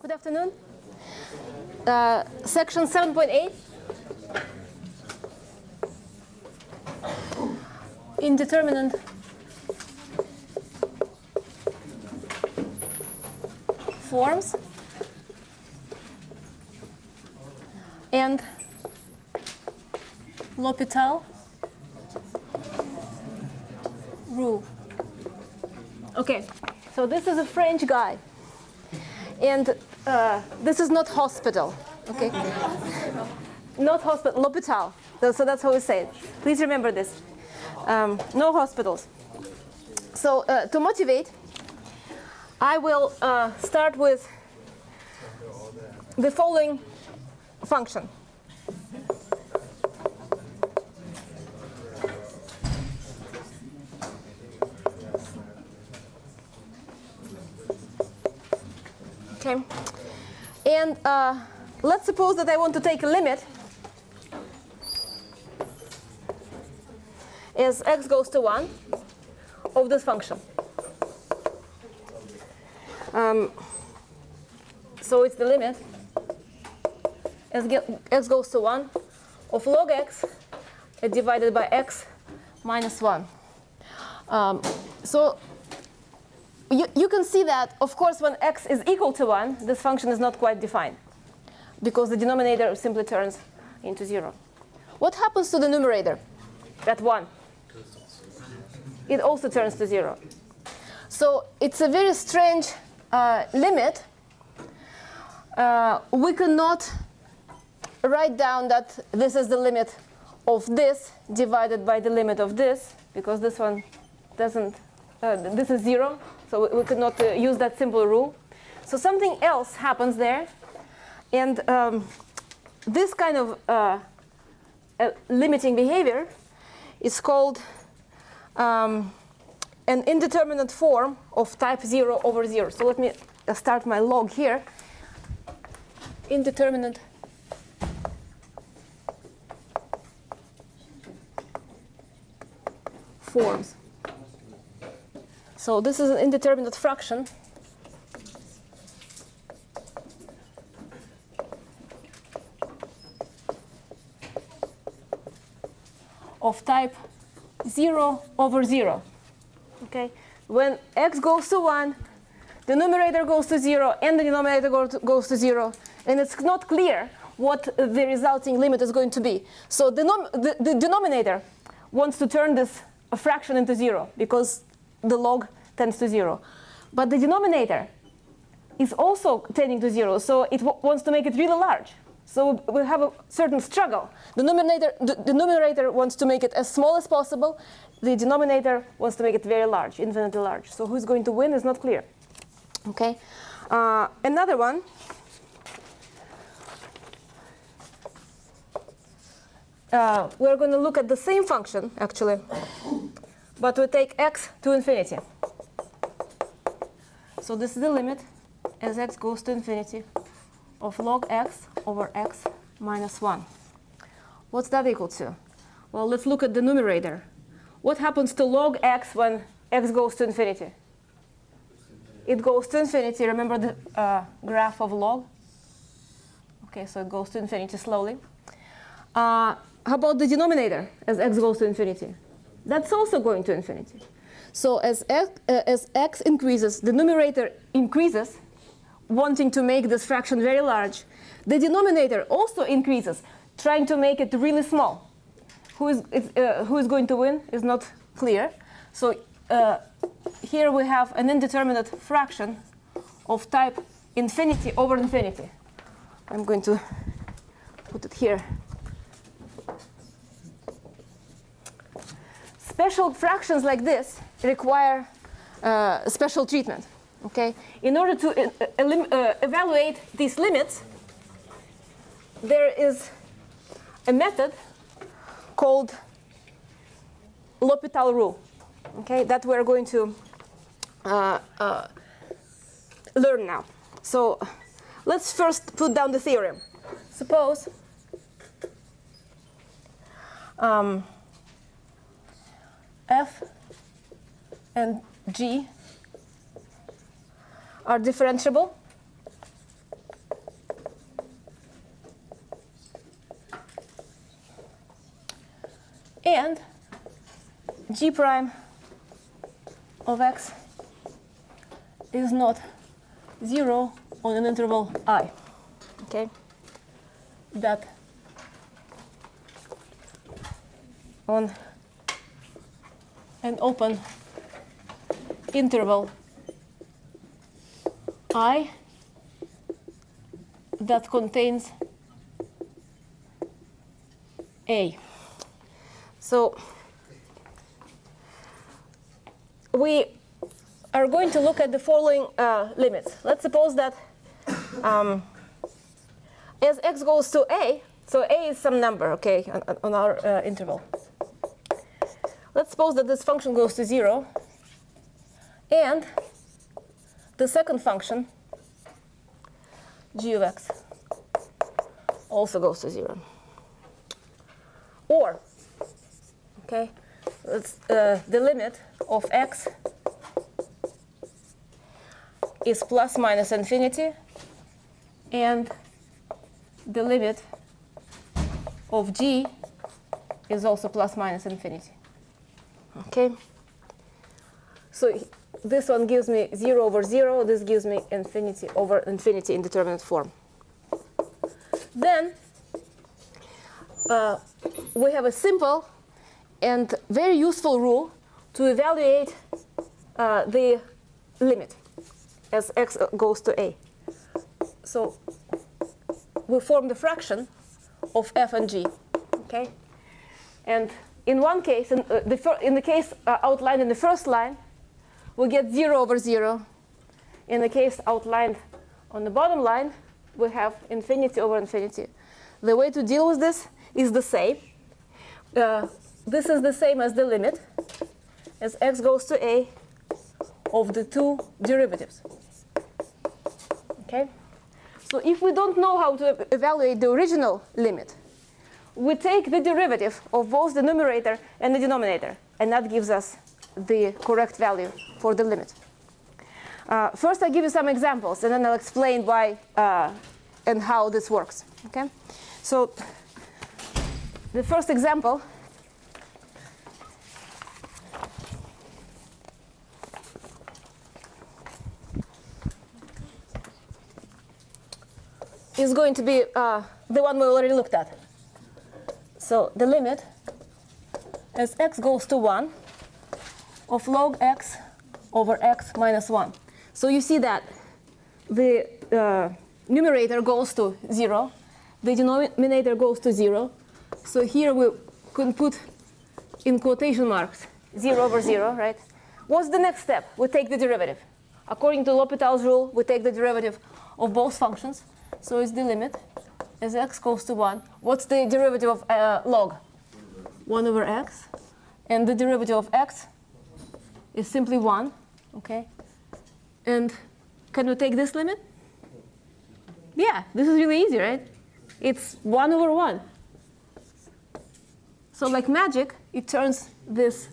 Good afternoon. Section 7.8. Indeterminate forms and L'Hopital rule. Okay, so this is a French guy, and this is not hospital, okay? Not hospital, L'Hopital. So that's how we say it. Please remember this. No hospitals. So to motivate, I will start with the following function. Okay, and let's suppose that I want to take a limit as x goes to 1 of this function. So it's the limit as x goes to 1 of log x divided by x minus 1. So you can see that, of course, when x is equal to 1, this function is not quite defined, because the denominator simply turns into 0. What happens to the numerator at 1? It also turns to 0. So it's a very strange limit. We cannot write down that this is the limit of this divided by the limit of this, because this one doesn't, this is 0. So we could not use that simple rule. So something else happens there. And this kind of limiting behavior is called an indeterminate form of type 0 over 0. So let me start my log here. Indeterminate forms. So this is an indeterminate fraction of type 0 over 0. Okay? When x goes to 1, the numerator goes to 0, and the denominator goes to 0, and it's not clear what the resulting limit is going to be. So the denominator wants to turn this fraction into 0, because the log tends to 0. But the denominator is also tending to 0, so it wants to make it really large. So we have a certain struggle. The numerator wants to make it as small as possible. The denominator wants to make it very large, infinitely large. So who's going to win is not clear. Okay. Another one. We're going to look at the same function, actually, but we take x to infinity. So this is the limit as x goes to infinity of log x over x minus 1. What's that equal to? Well, let's look at the numerator. What happens to log x when x goes to infinity? It goes to infinity. Remember the graph of log? Okay, so it goes to infinity slowly. How about the denominator as x goes to infinity? That's also going to infinity. So as x increases, the numerator increases, wanting to make this fraction very large. The denominator also increases, trying to make it really small. Who is going to win is not clear. So here we have an indeterminate fraction of type infinity over infinity. I'm going to put it here. Special fractions like this require special treatment. Okay? In order to evaluate these limits, there is a method called L'Hopital rule. Okay? That we're going to learn now. So let's first put down the theorem. Suppose f and g are differentiable g prime of x is not 0 on an interval I. Okay? That on an open interval I that contains A. So we are going to look at the following limits. Let's suppose that as x goes to A, so A is some number, okay, on our interval. Let's suppose that this function goes to 0, and the second function, g of x, also goes to 0. Or, okay, the limit of x is plus minus infinity, and the limit of g is also plus minus infinity. Okay? So this one gives me 0 over 0. This gives me infinity over infinity indeterminate form. Then we have a simple and very useful rule to evaluate the limit as x goes to A. So we form the fraction of f and g. Okay? And in one case, in the case outlined in the first line, we get 0 over 0. In the case outlined on the bottom line, we have infinity over infinity. The way to deal with this is the same. This is the same as the limit as x goes to A of the two derivatives. Okay? So if we don't know how to evaluate the original limit, we take the derivative of both the numerator and the denominator, and that gives us the correct value for the limit. First, I'll give you some examples, and then I'll explain why and how this works. Okay? So the first example is going to be the one we already looked at. So the limit as x goes to 1 of log x over x minus 1. So you see that the numerator goes to 0, the denominator goes to 0. So here we can put in quotation marks 0 over 0, right? What's the next step? We take the derivative. According to L'Hopital's rule, we take the derivative of both functions. So it's the limit as x goes to 1. What's the derivative of log? 1 over x. And the derivative of x is simply 1. Okay? And can we take this limit? Yeah, this is really easy, right? It's 1 over 1. So like magic, it turns this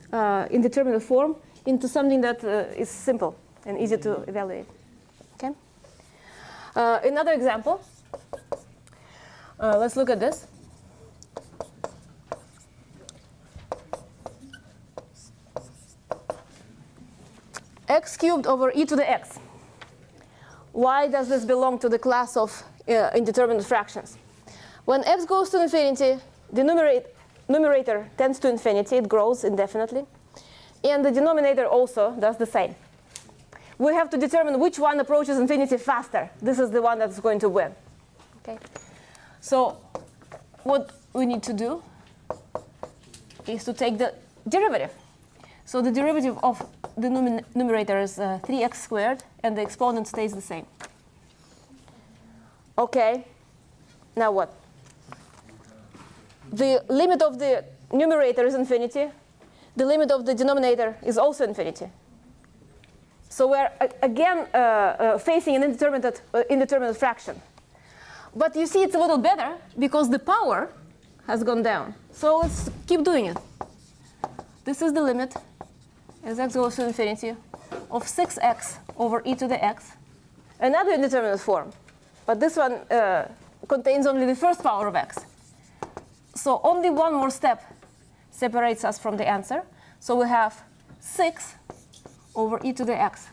indeterminate form into something that is simple and easy to evaluate. Okay? Another example. Let's look at this. X cubed over e to the x. Why does this belong to the class of indeterminate fractions? When x goes to infinity, the numerator tends to infinity. It grows indefinitely. And the denominator also does the same. We have to determine which one approaches infinity faster. This is the one that's going to win. Okay? So what we need to do is to take the derivative. So the derivative of the numerator is 3x squared, and the exponent stays the same. Okay, now what? The limit of the numerator is infinity. The limit of the denominator is also infinity. So we're again facing an indeterminate fraction. But you see it's a little better because the power has gone down. So let's keep doing it. This is the limit as x goes to infinity of 6x over e to the x. Another indeterminate form. But this one contains only the first power of x. So only one more step separates us from the answer. So we have 6 over e to the x.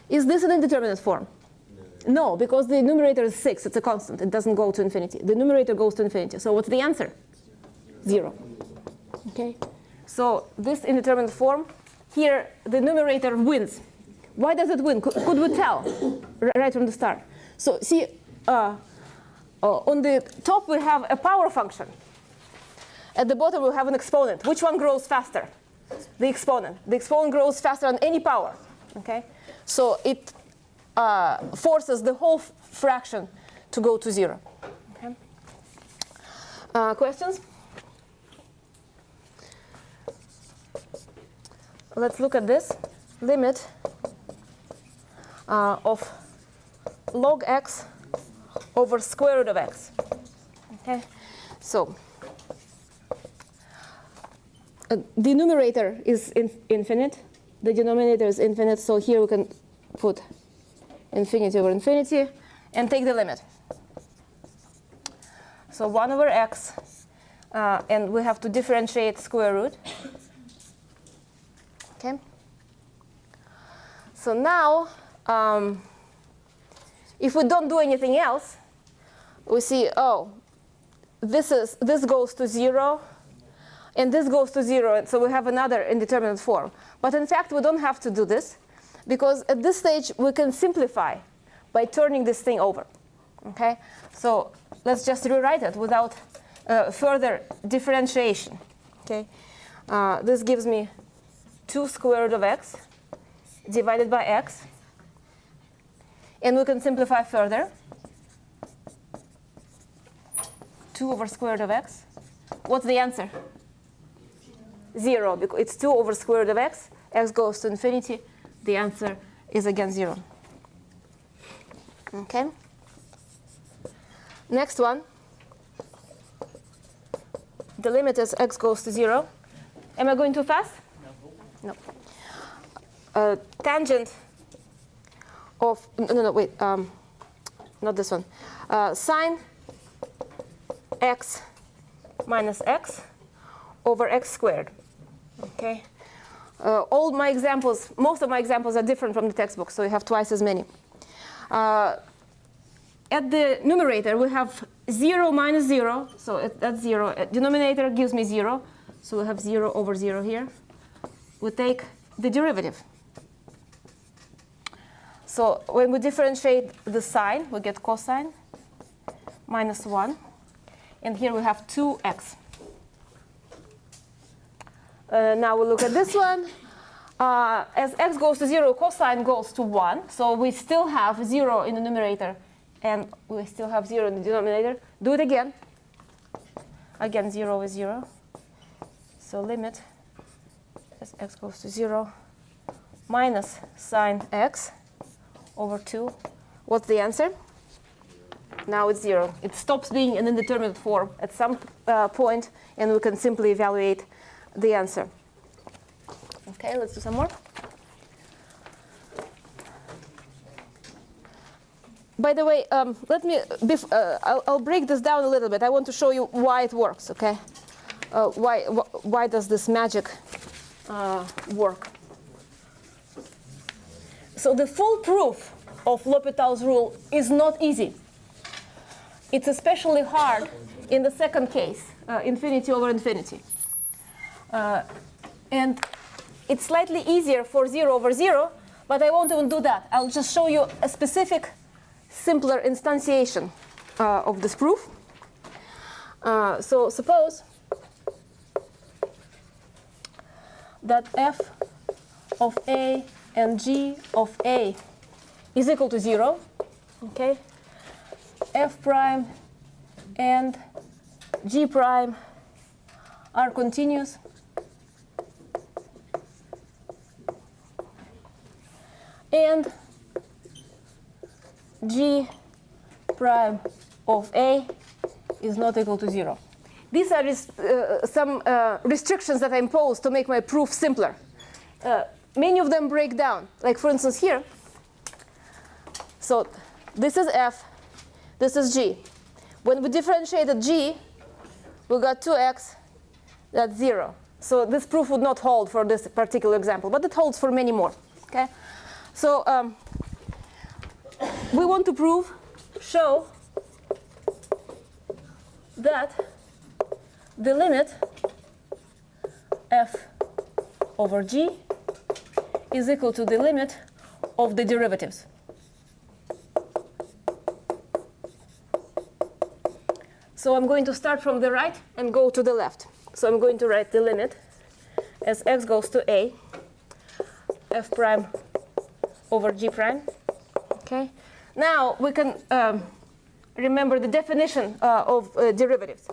Is this an indeterminate form? No, because the numerator is 6. It's a constant. It doesn't go to infinity. The numerator goes to infinity. So what's the answer? 0. Okay. So this indeterminate form, here the numerator wins. Why does it win? Could we tell right from the start? So see, on the top we have a power function. At the bottom we have an exponent. Which one grows faster? The exponent. The exponent grows faster than any power. Okay. So it forces the whole fraction to go to 0. Okay. Questions? Let's look at this limit of log x over square root of x. Okay. So the numerator is infinite. The denominator is infinite. So here we can put infinity over infinity and take the limit. So 1 over x, and we have to differentiate square root. Okay. So now, if we don't do anything else, we see, oh, this goes to 0, and this goes to 0, and so we have another indeterminate form. But in fact, we don't have to do this, because at this stage, we can simplify by turning this thing over. Okay? So let's just rewrite it without further differentiation. Okay? This gives me 2 square root of x divided by x. And we can simplify further. 2 over square root of x. What's the answer? 0, because it's 2 over square root of x. X goes to infinity. The answer is again 0. Okay. Next one. The limit is x goes to 0. Am I going too fast? No. Tangent of not this one. Sine x minus x over x squared. Okay. All my examples, most of my examples are different from the textbook, so you have twice as many. At the numerator, we have 0 minus 0, so that's 0. Denominator gives me 0, so we have 0 over 0 here. We take the derivative. So when we differentiate the sign, we get cosine minus 1. And here we have 2x. Now we look at this one. As x goes to 0, cosine goes to 1. So we still have 0 in the numerator, and we still have 0 in the denominator. Do it again. Again, 0 is 0. So limit as x goes to 0 minus sine x over 2. What's the answer? Now it's 0. It stops being an indeterminate form at some point, and we can simply evaluate the answer. Okay, let's do some more. By the way, let me. I'll break this down a little bit. I want to show you why it works. Okay, why does this magic work? So the full proof of L'Hopital's rule is not easy. It's especially hard in the second case, infinity over infinity. And it's slightly easier for 0 over 0, but I won't even do that. I'll just show you a specific, simpler instantiation of this proof. So suppose that f of a and g of a is equal to 0. Okay? F prime and g prime are continuous. And g prime of a is not equal to 0. These are some restrictions that I impose to make my proof simpler. Many of them break down. Like, for instance, here. So this is f. This is g. When we differentiated g, we got 2x. That's 0. So this proof would not hold for this particular example, but it holds for many more. Okay? So we want to show that the limit f over g is equal to the limit of the derivatives. So I'm going to start from the right and go to the left. So I'm going to write the limit as x goes to a, f prime over g prime. Okay. Now we can remember the definition of derivatives.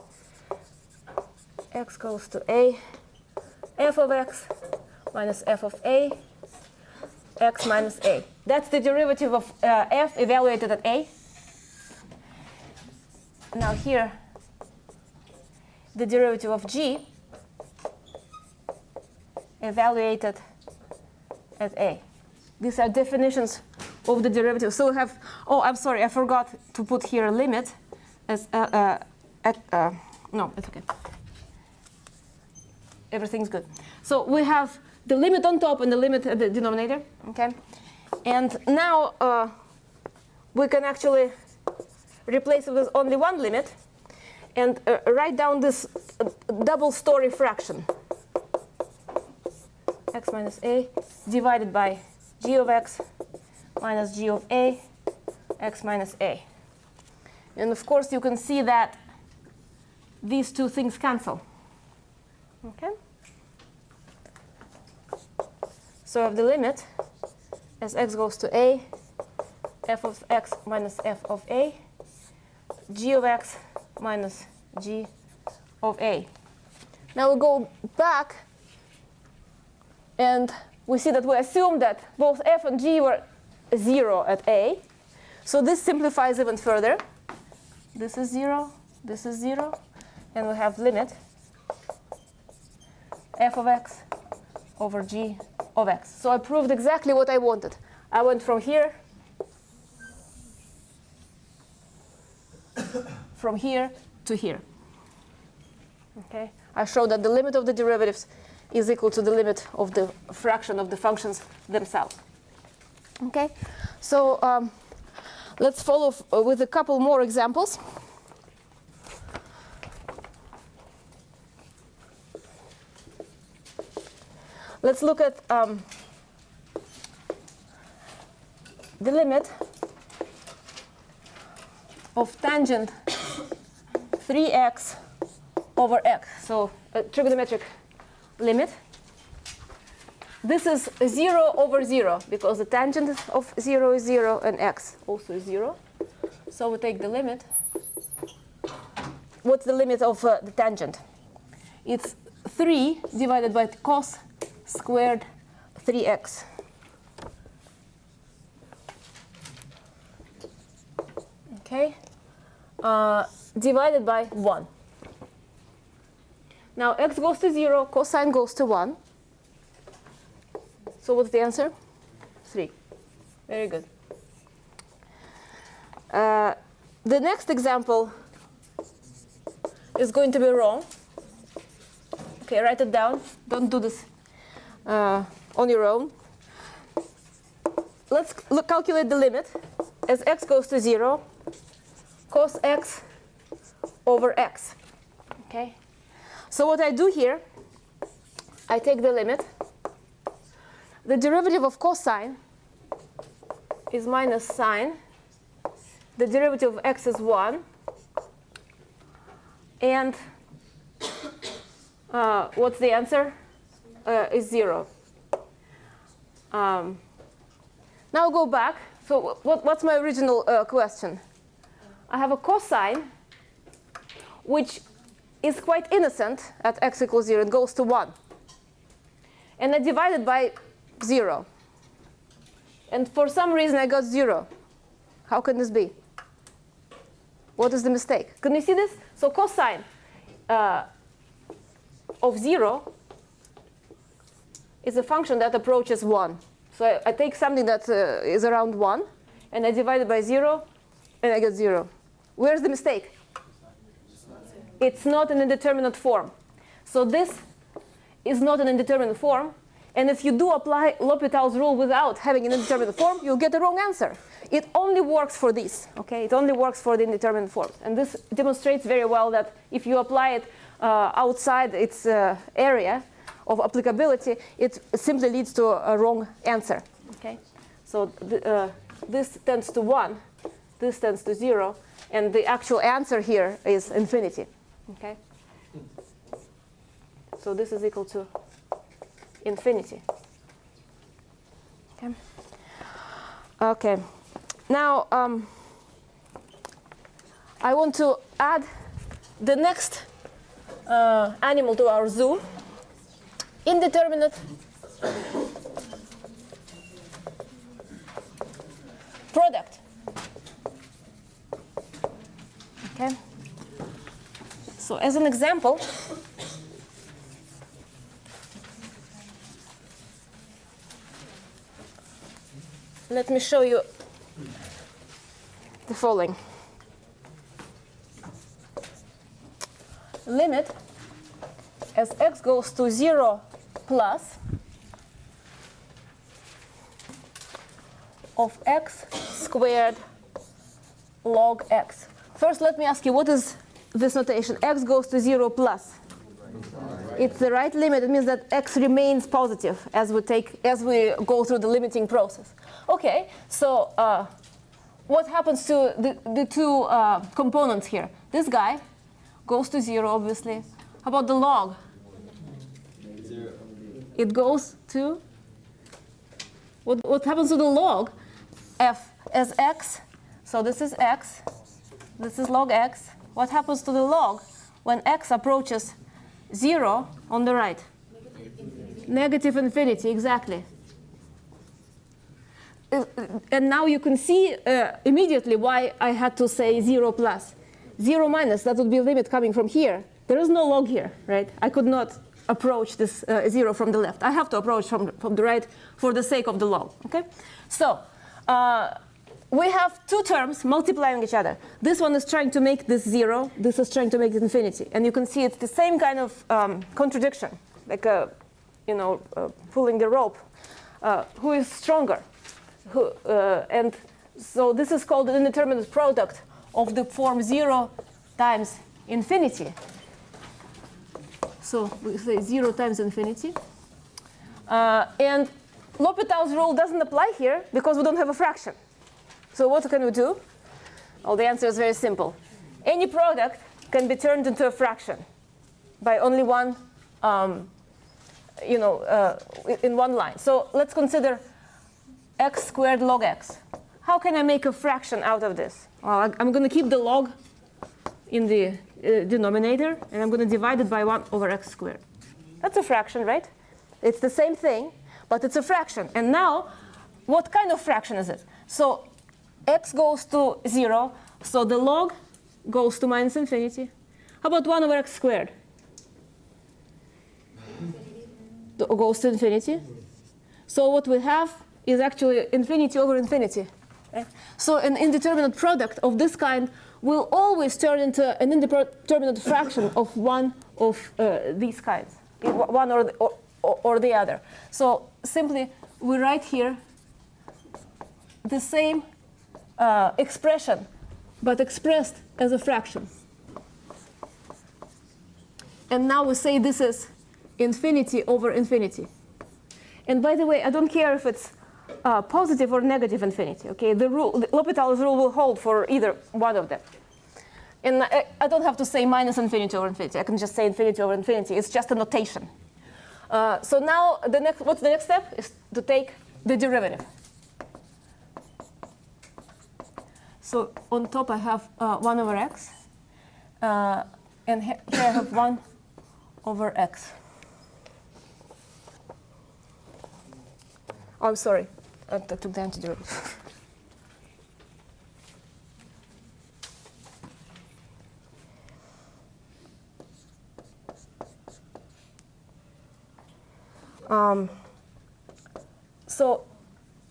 X goes to a, f of x minus f of a, x minus a. That's the derivative of f evaluated at a. Now here, the derivative of g evaluated at a. These are definitions of the derivative. So we have, oh, I'm sorry, I forgot to put here a limit as, no, it's okay. Everything's good. So we have the limit on top and the limit at the denominator, okay? And now we can actually replace it with only one limit and write down this double story fraction. X minus a divided by g of x minus g of a, x minus a. And of course you can see that these two things cancel. Okay? So I have the limit as x goes to a, f of x minus f of a, g of x minus g of a. Now we go back and we see that we assume that both f and g were 0 at a. So this simplifies even further. This is 0, and we have limit f of x over g of x. So I proved exactly what I wanted. I went from here to here. Okay? I showed that the limit of the derivatives is equal to the limit of the fraction of the functions themselves. Okay? So let's follow with a couple more examples. Let's look at the limit of tangent 3x over x. So a trigonometric limit. This is 0 over 0 because the tangent of 0 is 0 and x also is 0. So we take the limit. What's the limit of the tangent? It's 3 divided by cos squared 3x. Okay, divided by 1. Now x goes to 0, cosine goes to 1. So what's the answer? 3. Very good. The next example is going to be wrong. Okay, write it down. Don't do this on your own. Let's calculate the limit as x goes to 0, cos x over x. Okay. So what I do here, I take the limit. The derivative of cosine is minus sine. The derivative of x is 1. And what's the answer? Is 0. Now I'll go back. So what's my original question? I have a cosine, which is quite innocent at x equals 0. It goes to 1. And I divide it by 0. And for some reason, I got 0. How can this be? What is the mistake? Can you see this? So cosine of 0 is a function that approaches 1. So I take something that is around 1, and I divide it by 0, and I get 0. Where's the mistake? It's not an indeterminate form. So this is not an indeterminate form. And if you do apply L'Hopital's rule without having an indeterminate form, you'll get the wrong answer. It only works for these, okay? It only works for the indeterminate forms. And this demonstrates very well that if you apply it outside its area of applicability, it simply leads to a wrong answer, okay? So this tends to 1, this tends to 0, and the actual answer here is infinity, okay? So this is equal to infinity. Okay. Okay. Now I want to add the next animal to our zoo. Indeterminate product. Okay. So as an example, let me show you the following. Limit as x goes to 0 plus of x squared log x. First, let me ask you, what is this notation? X goes to 0 plus. It's the right limit. It means that x remains positive as we go through the limiting process. Okay, so what happens to the two components here? This guy goes to 0, obviously. How about the log? 0. It goes to, what happens to the log? F as x, so this is x, this is log x. What happens to the log when x approaches 0 on the right? Negative infinity, exactly. And now you can see immediately why I had to say 0 plus. 0 minus, that would be a limit coming from here. There is no log here, right? I could not approach this 0 from the left. I have to approach from the right for the sake of the log, okay? So we have two terms multiplying each other. This one is trying to make this 0. This is trying to make it infinity. And you can see it's the same kind of contradiction, like pulling the rope. Who is stronger? And so this is called the indeterminate product of the form 0 times infinity. So we say 0 times infinity. And L'Hopital's rule doesn't apply here because we don't have a fraction. So what can we do? Well, the answer is very simple. Any product can be turned into a fraction by only one, in one line. So let's consider x squared log x. How can I make a fraction out of this? Well, I'm going to keep the log in the denominator, and I'm going to divide it by 1 over x squared. That's a fraction, right? It's the same thing, but it's a fraction. And now, what kind of fraction is it? So x goes to 0, so the log goes to minus infinity. How about 1 over x squared? Goes to infinity. So what we have is actually infinity over infinity. Right? So an indeterminate product of this kind will always turn into an indeterminate fraction of one of these kinds, one or the other. So simply we write here the same expression, but expressed as a fraction. And now we say this is infinity over infinity. And by the way, I don't care if it's positive or negative infinity. Okay, the L'Hopital's rule will hold for either one of them. And I don't have to say minus infinity over infinity. I can just say infinity over infinity. It's just a notation. So now what's the next step? Is to take the derivative. So on top I have 1 over x, and here I have 1 over x. Oh, I'm sorry. I took the antiderivative. So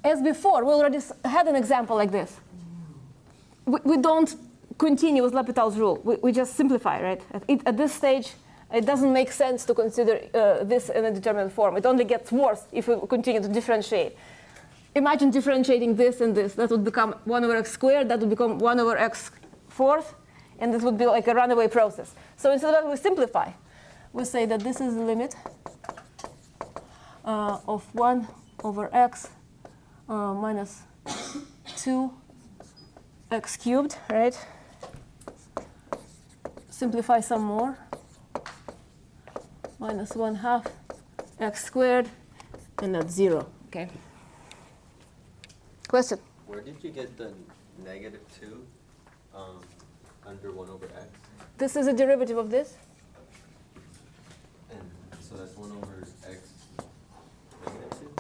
as before, we already had an example like this. We don't continue with L'Hopital's rule. We just simplify, right? At this stage, it doesn't make sense to consider this in a determinate form. It only gets worse if we continue to differentiate. Imagine differentiating this and this. That would become 1 over x squared. That would become 1 over x fourth. And this would be like a runaway process. So instead of that, we simplify. We say that this is the limit of 1 over x minus 2 x cubed, right? Simplify some more. Minus 1/2 x squared, and that's 0. Okay. Question? Where did you get the negative 2 under 1 over x? This is a derivative of this. And so that's 1 over x negative 2?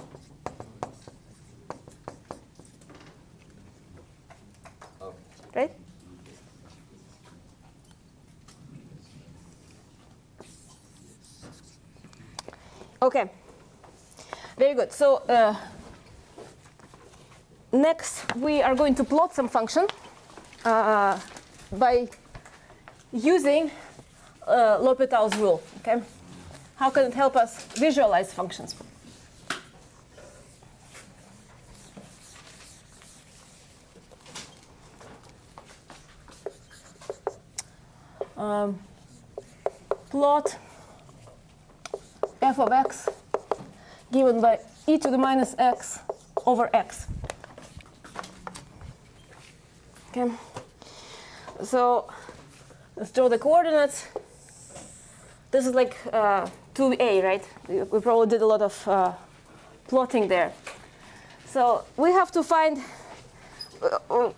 Oh. Right? Okay. Very good. So next, we are going to plot some function by using L'Hopital's rule. Okay. How can it help us visualize functions? Plot f of x given by e to the minus x over x. Okay. So let's draw the coordinates. This is like 2a, right? We probably did a lot of plotting there. So we have to find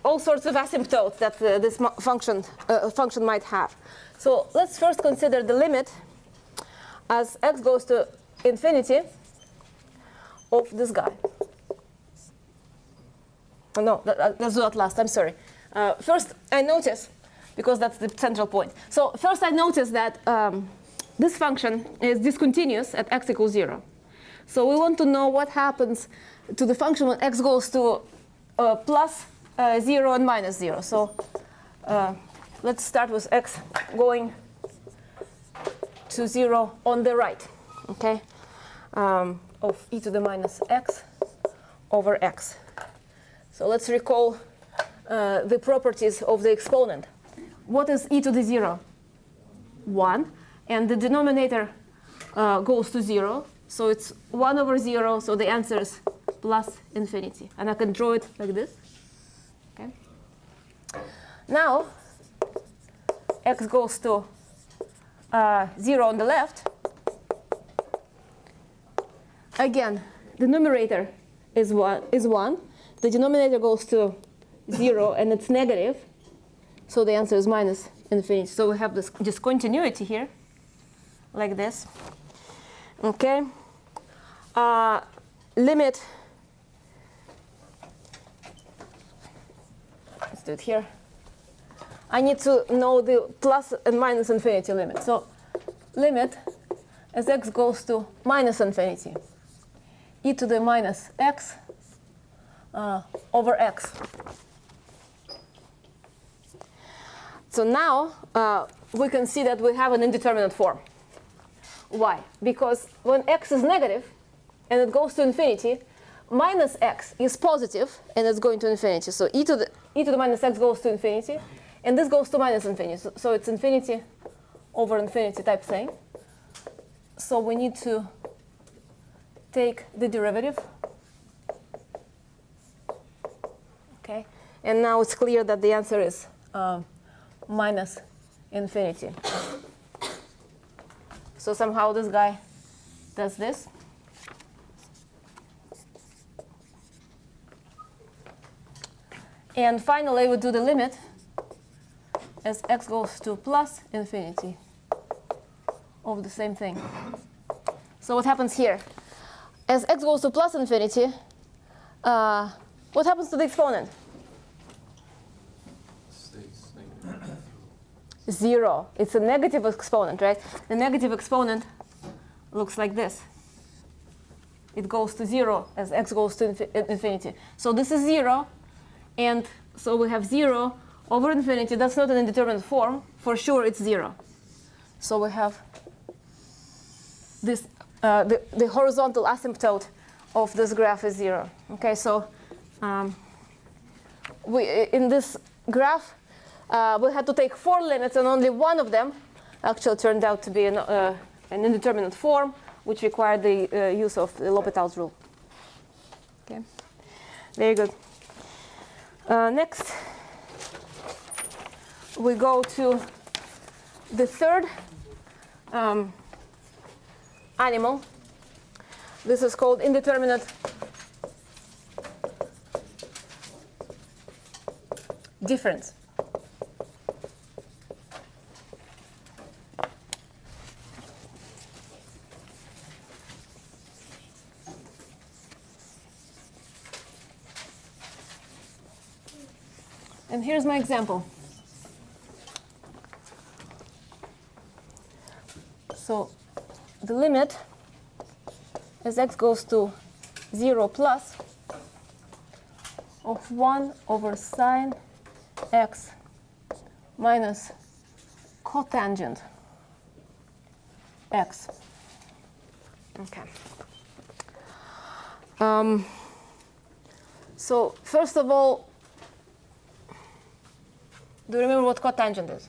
all sorts of asymptotes that this function might have. So let's first consider the limit as x goes to infinity of this guy. Oh, no, let's do that last. I'm sorry. First, I notice, because that's the central point. So first, I notice that this function is discontinuous at x equals 0. So we want to know what happens to the function when x goes to plus 0 and minus 0. So let's start with x going to 0 on the right, okay, of e to the minus x over x. So let's recall the properties of the exponent. What is e to the 0? 1. And the denominator goes to 0. So it's 1 over 0. So the answer is plus infinity. And I can draw it like this. Okay. Now, x goes to 0 on the left. Again, the numerator is 1. The denominator goes to 0, and it's negative. So the answer is minus infinity. So we have this discontinuity here, like this. Okay. Limit. Let's do it here. I need to know the plus and minus infinity limit. So limit as x goes to minus infinity, e to the minus x over x. So now we can see that we have an indeterminate form. Why? Because when x is negative and it goes to infinity, minus x is positive and it's going to infinity. So e to the minus x goes to infinity, and this goes to minus infinity. So it's infinity over infinity type thing. So we need to take the derivative. Okay, and now it's clear that the answer is minus infinity. So somehow this guy does this. And finally, we do the limit as x goes to plus infinity of the same thing. So what happens here? As x goes to plus infinity, what happens to the exponent? 0. It's a negative exponent, right? The negative exponent looks like this. It goes to 0 as x goes to infinity. So this is 0, and so we have 0 over infinity. That's not an indeterminate form. For sure, it's 0. So we have this the horizontal asymptote of this graph is 0. Okay, so in this graph we had to take 4 limits, and only one of them actually turned out to be an indeterminate form, which required the use of the L'Hopital's rule. Okay, very good. Next, we go to the third animal. This is called indeterminate difference. And here's my example. So the limit as x goes to 0 plus of 1 over sine x minus cotangent x. Okay. So first of all, do you remember what cotangent is?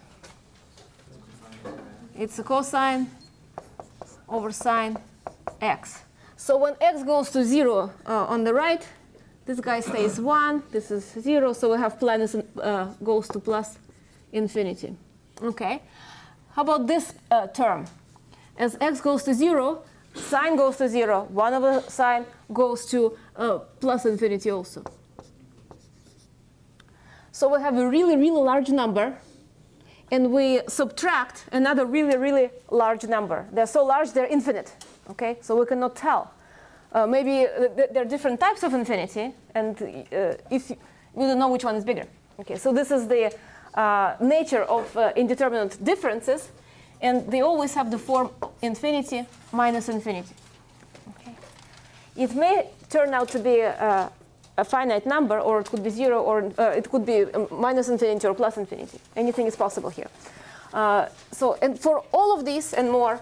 It's a cosine over sine x. So when x goes to 0 on the right, this guy stays 1, this is 0, so we have plus goes to plus infinity. Okay. How about this term? As x goes to 0, sine goes to 0. 1 over sine goes to plus infinity also. So we have a really, really large number, and we subtract another really, really large number. They're so large, they're infinite. Okay, so we cannot tell. Maybe there are different types of infinity, and if we don't know which one is bigger. Okay, so this is the nature of indeterminate differences, and they always have the form infinity minus infinity. Okay, it may turn out to be a finite number, or it could be 0, or it could be minus infinity or plus infinity. Anything is possible here. And for all of these and more,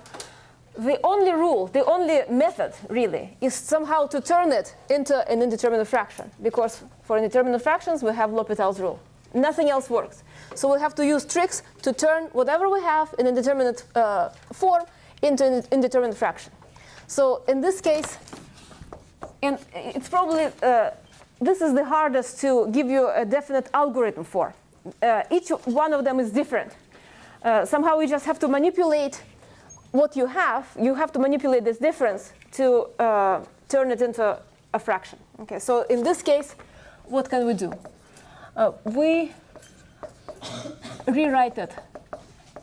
the only rule, the only method really, is somehow to turn it into an indeterminate fraction. Because for indeterminate fractions, we have L'Hopital's rule. Nothing else works. So we have to use tricks to turn whatever we have in indeterminate form into an indeterminate fraction. So in this case, and it's probably, this is the hardest to give you a definite algorithm for. Each one of them is different. Somehow we just have to manipulate what you have to manipulate this difference to turn it into a fraction. Okay, so in this case, what can we do? We rewrite it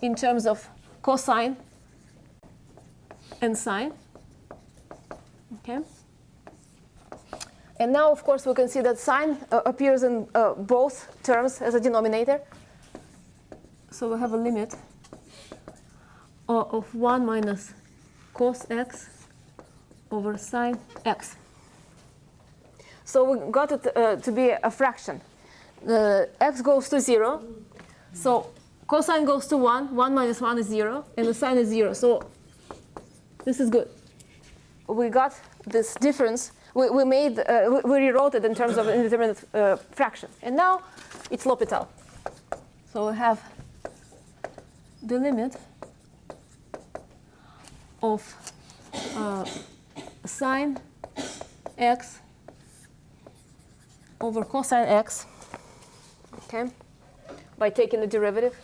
in terms of cosine and sine. Okay. And now, of course, we can see that sine appears in both terms as a denominator. So we have a limit of 1 minus cos x over sine x. So we got it to be a fraction. X goes to 0. So cosine goes to 1. 1 minus 1 is 0. And the sine is 0. So this is good. We got this difference. We rewrote it in terms of indeterminate fraction. And now it's L'Hopital. So we have the limit of sine x over cosine x, okay, by taking the derivative,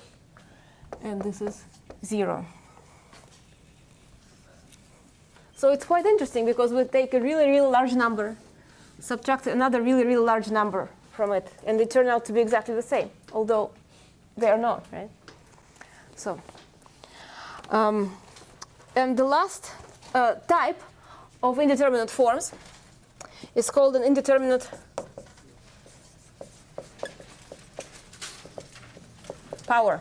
and this is 0. So it's quite interesting because we take a really, really large number, subtract another really, really large number from it, and they turn out to be exactly the same, although they are not, right? So, and the last type of indeterminate forms is called an indeterminate power.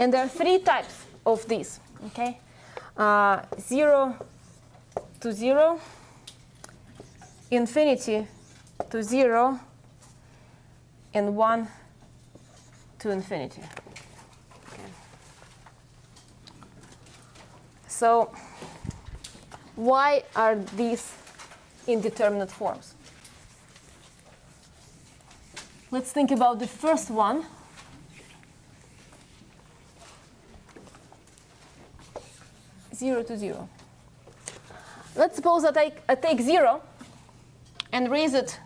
And there are 3 types of these, okay? 0 to 0, infinity to 0, and 1 to infinity. Okay. So why are these indeterminate forms? Let's think about the first one. Zero to zero. Let's suppose that I take 0 and raise it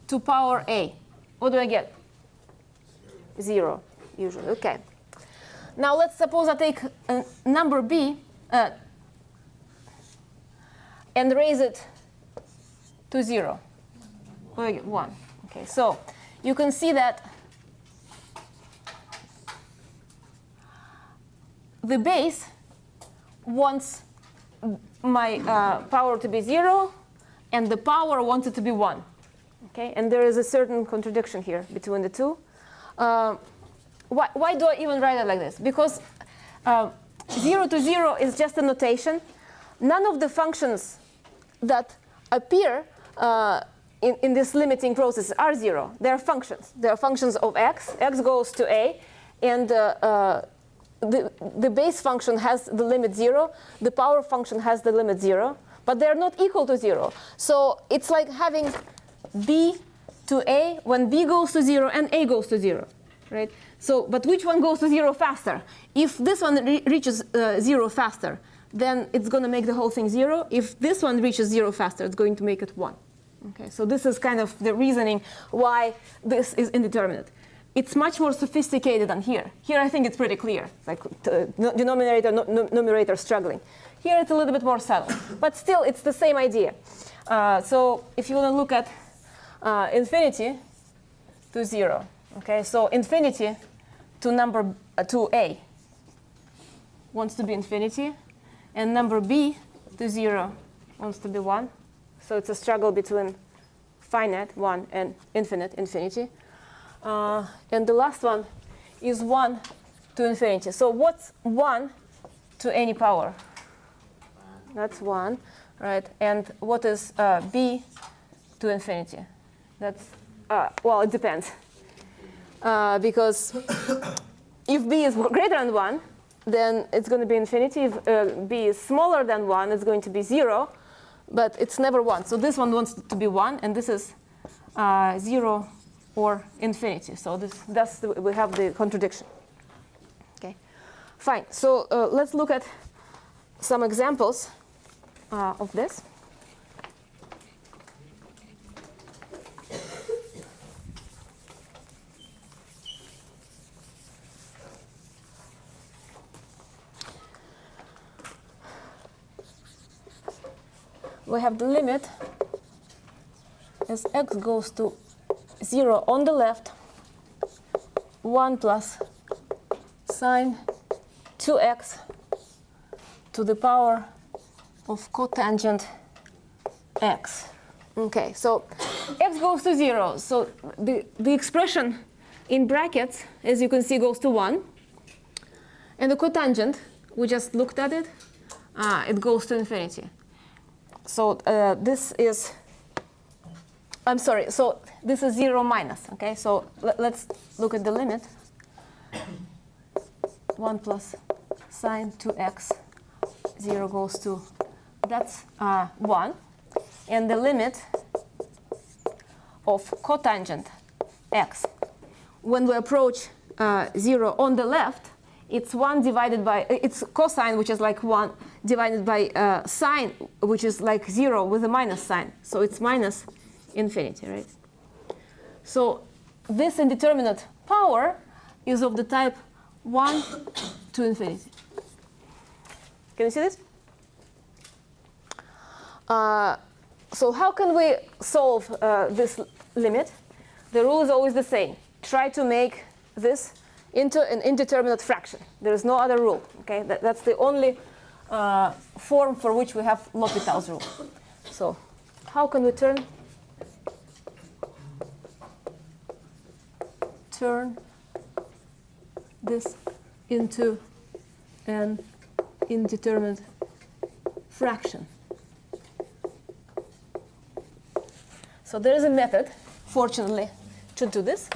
to power a. What do I get? 0, usually. Okay. Now let's suppose I take a number b and raise it to 0. What do I get? 1. Okay, so you can see that the base wants my power to be 0, and the power wants it to be 1. Okay, and there is a certain contradiction here between the two. Why do I even write it like this? Because 0 to 0 is just a notation. None of the functions that appear in this limiting process are 0. They are functions. They are functions of x. X goes to a, and the base function has the limit 0. The power function has the limit 0. But they're not equal to 0. So it's like having b to a when b goes to 0 and a goes to 0. Right? So, but which one goes to 0 faster? If this one reaches 0 faster, then it's going to make the whole thing 0. If this one reaches 0 faster, it's going to make it 1. Okay, so this is kind of the reasoning why this is indeterminate. It's much more sophisticated than here. Here I think it's pretty clear. It's like denominator, numerator struggling. Here it's a little bit more subtle. But still, it's the same idea. So if you want to look at infinity to 0. Okay, so infinity to number to a wants to be infinity, and number b to 0 wants to be 1. So it's a struggle between finite, 1, and infinite, infinity. And the last one is 1 to infinity. So what's 1 to any power? That's 1, right? And what is b to infinity? That's, well, it depends. Because if b is greater than 1, then it's going to be infinity. If b is smaller than 1, it's going to be 0. But it's never 1. So this one wants to be 1, and this is 0 or infinity. So we have the contradiction. Okay, fine. So let's look at some examples of this. We have the limit as x goes to 0 on the left, 1 plus sine 2x to the power of cotangent x. Okay, so x goes to 0. So the expression in brackets, as you can see, goes to 1. And the cotangent, we just looked at it, it goes to infinity. So this is, I'm sorry, so this is 0 minus, okay? So let's look at the limit. 1 plus sine 2x, 0 goes to, that's 1. And the limit of cotangent x, when we approach 0 on the left, it's 1 divided by, it's cosine, which is like 1, divided by sine, which is like 0 with a minus sign. So it's minus infinity, right? So this indeterminate power is of the type 1 to infinity. Can you see this? So how can we solve this limit? The rule is always the same. Try to make this into an indeterminate fraction. There is no other rule. Okay, that's the only form for which we have L'Hopital's rule. So how can we turn this into an indeterminate fraction? So there is a method, fortunately, to do this.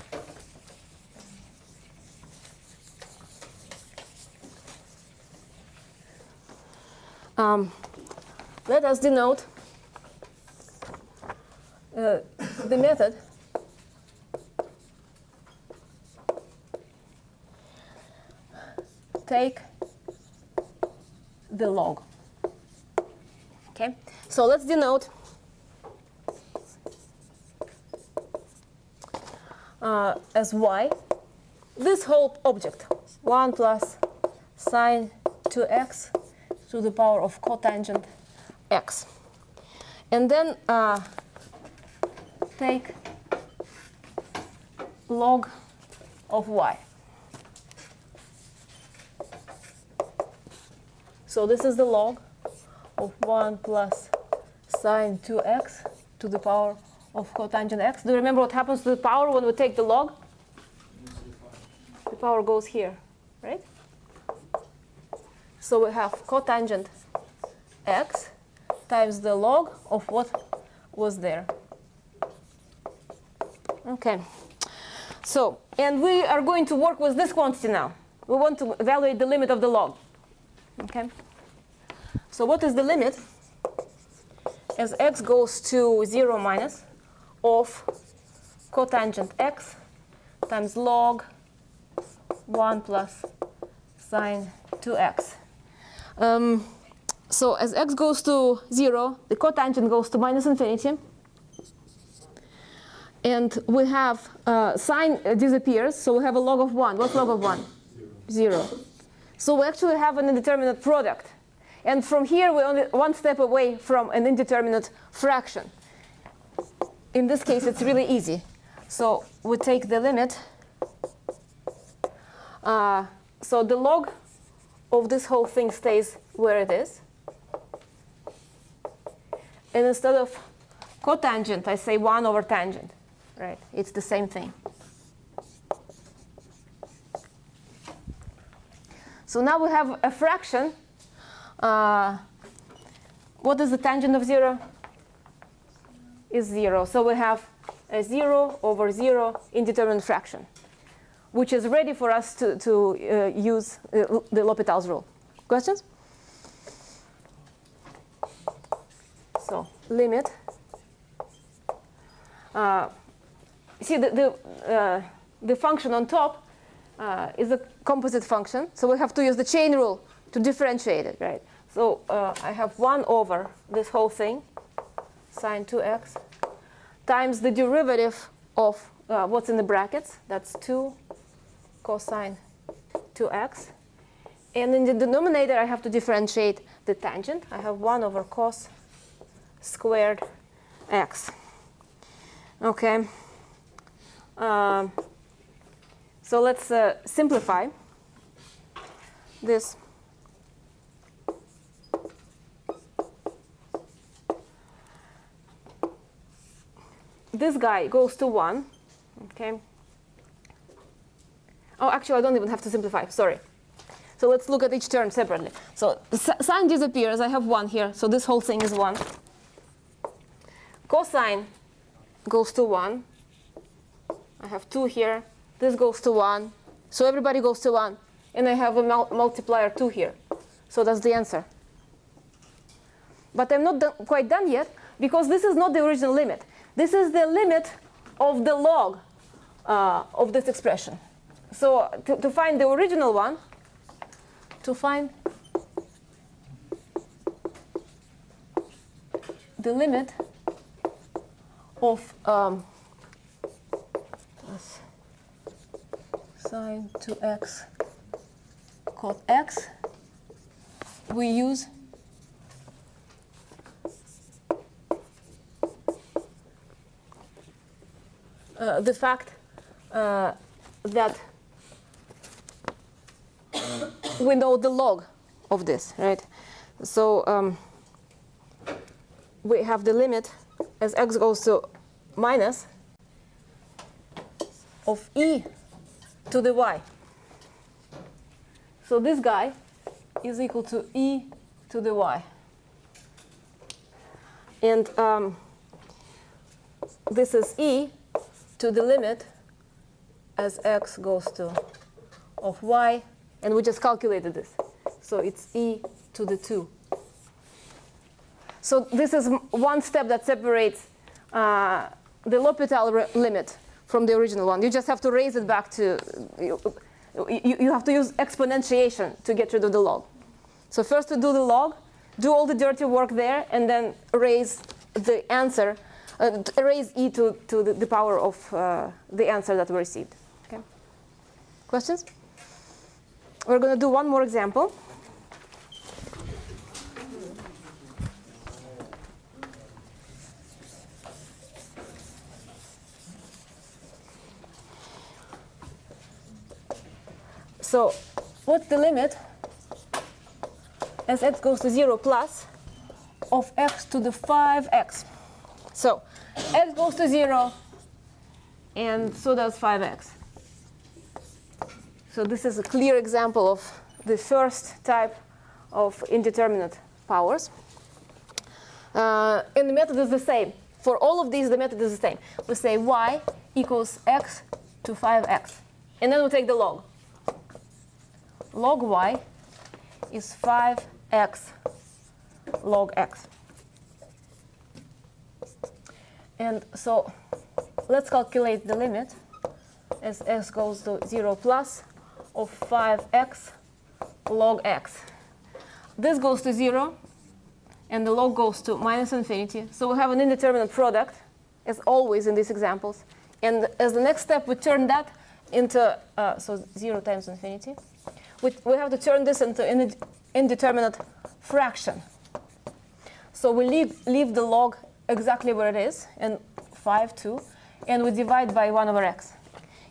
let us denote the method take the log. Okay, so let's denote as y this whole object, 1 plus sine 2x to the power of cotangent x. And then take log of y. So this is the log of 1 plus sine 2x to the power of cotangent x. Do you remember what happens to the power when we take the log? The power goes here, right? So we have cotangent x times the log of what was there. Okay. So, and we are going to work with this quantity now. We want to evaluate the limit of the log. Okay. So what is the limit as x goes to 0 minus of cotangent x times log 1 plus sine 2x. So as x goes to 0, the cotangent goes to minus infinity. And we have sine disappears, so we have a log of 1. What's log of 1? 0. So we actually have an indeterminate product. And from here, we're only one step away from an indeterminate fraction. In this case, it's really easy. So we take the limit. So the log of this whole thing stays where it is. And instead of cotangent, I say 1 over tangent. Right? It's the same thing. So now we have a fraction. What is the tangent of 0? Is 0. So we have a 0 over 0 indeterminate fraction, which is ready for us to use the L'Hopital's rule. Questions? So limit. See, the function on top is a composite function. So we have to use the chain rule to differentiate it, right? So I have 1 over this whole thing, sine 2x, times the derivative of what's in the brackets. That's 2 cosine 2x. And in the denominator, I have to differentiate the tangent. I have 1 over cos squared x. OK. So let's simplify this. This guy goes to 1. Okay. Oh, actually, I don't even have to simplify. Sorry. So let's look at each term separately. So sine disappears. I have 1 here. So this whole thing is 1. Cosine goes to 1. I have 2 here. This goes to 1. So everybody goes to 1. And I have a multiplier 2 here. So that's the answer. But I'm not quite done yet, because this is not the original limit. This is the limit of the log of this expression. So to find the original one, to find the limit of sine 2x cot x, we use the fact that we know the log of this, right? So we have the limit as x goes to minus of e to the y. So this guy is equal to e to the y. And this is e to the limit as x goes to of y. And we just calculated this. So it's e to the 2 So this is one step that separates the L'Hopital limit from the original one. You just have to raise it back to, you have to use exponentiation to get rid of the log. So first to do the log, do all the dirty work there, and then raise the answer, raise e to the power of the answer that we received. Okay. Questions? We're going to do one more example. So what's the limit as x goes to 0 plus of x to the 5x? So x goes to 0, and so does 5x. So this is a clear example of the first type of indeterminate powers. And the method is the same. For all of these, the method is the same. We say y equals x to 5x. And then we take the log. Log y is 5x log x. And so let's calculate the limit as x goes to 0 plus of 5x log x. This goes to 0, and the log goes to minus infinity. So we have an indeterminate product, as always in these examples. And as the next step, we turn that into, so 0 times infinity. We have to turn this into an indeterminate fraction. So we leave the log exactly where it is, and 5, 2, and we divide by 1 over x.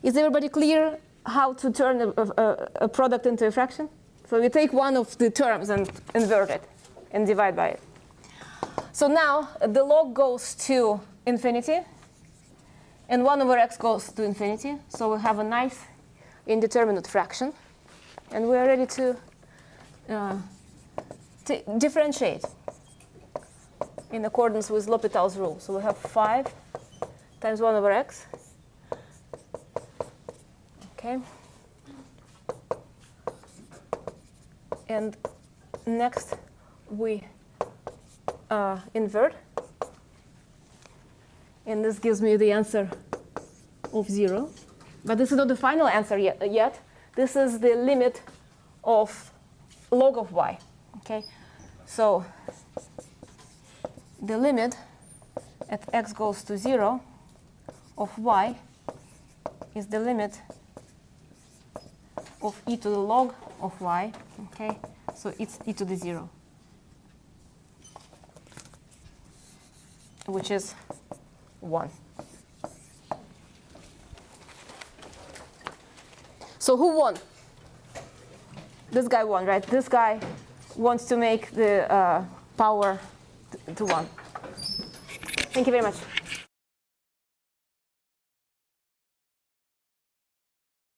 Is everybody clear how to turn a product into a fraction? So we take one of the terms and invert it and divide by it. So now the log goes to infinity, and 1 over x goes to infinity. So we have a nice indeterminate fraction. And we are ready to differentiate in accordance with L'Hopital's rule. So we have 5 times 1 over x. Okay. And next we invert. And this gives me the answer of 0. But this is not the final answer yet. This is the limit of log of y. Okay, so the limit at x goes to 0 of y is the limit of e to the log of y. Okay, so it's e to the 0, which is 1. So who won? This guy won, right? This guy wants to make the power to 1. Thank you very much.